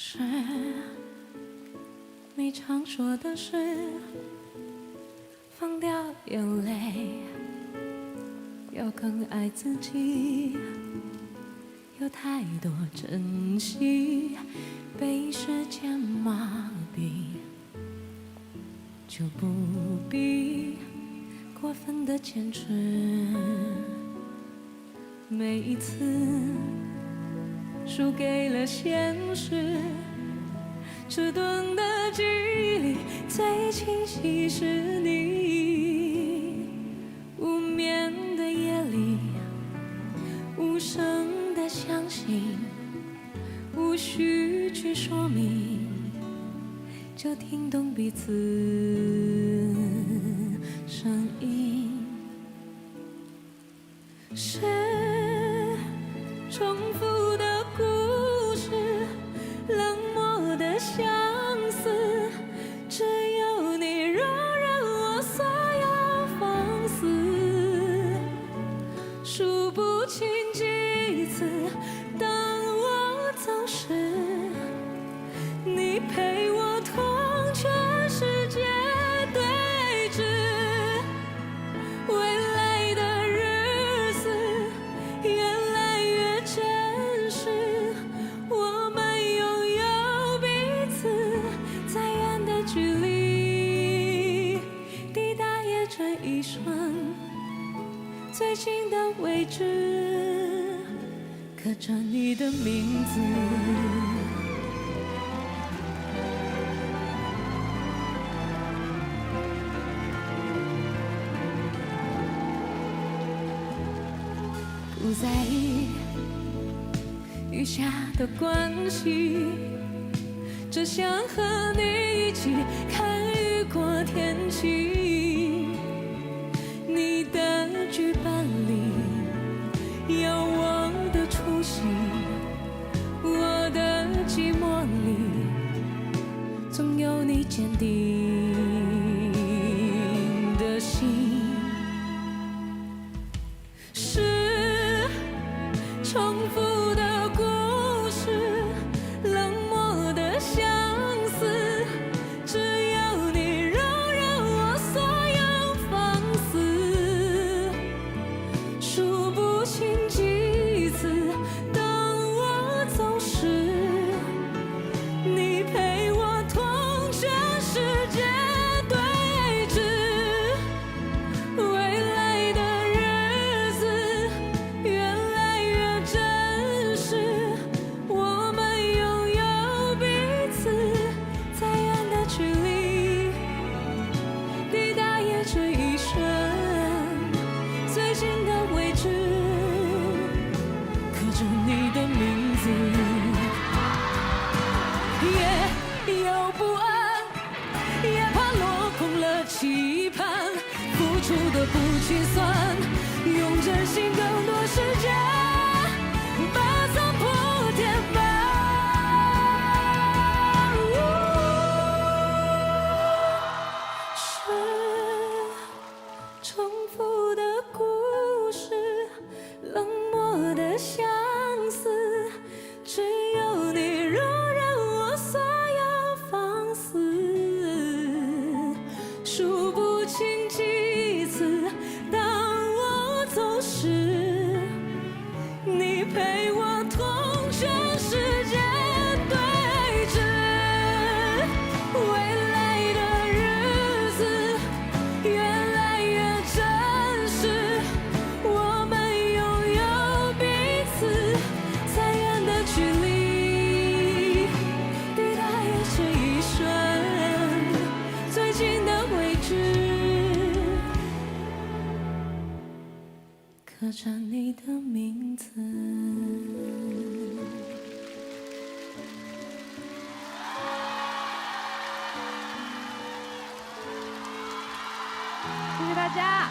是你常说的是放掉眼泪，要更爱自己，有太多珍惜被时间麻痹，就不必过分的坚持。每一次输给了现实，迟钝的记忆里最清晰是你。无眠的夜里，无声的相信，无需去说明，就听懂彼此声音。是重复的故事，冷漠的相似，只有你容忍我所有放肆。数不清几次，当我走时，你陪我同全世界对峙。未来的日子越来越真实，我们拥有彼此，再远的距离，抵达也这一瞬，最近的位置，刻着你的名字。不在意余下的关系，只想和你一起看雨过天晴。你的剧本里有我的出席，我的寂寞里总有你坚定的心。是重复的故事，冷漠的相似，只有你容忍我所有放肆。数不清几次，当我走时，你陪我同全世界对峙。未来的日子越来越真实，我们拥有彼此，再远的距离，抵达也这一瞬，最近的位置，刻着你的名字。也有不安，也怕落空了期盼，付出的不计算，用真心更多时间把残破填满。是重复的故事，冷漠的相似，只有你容忍我所有放肆。数不清几次，当我走时，你陪我同全世界对峙。未来的日子越来越真实，我们拥有彼此，再远的距离，抵达也这一瞬，最近的位置，刻着你的名字。谢谢大家。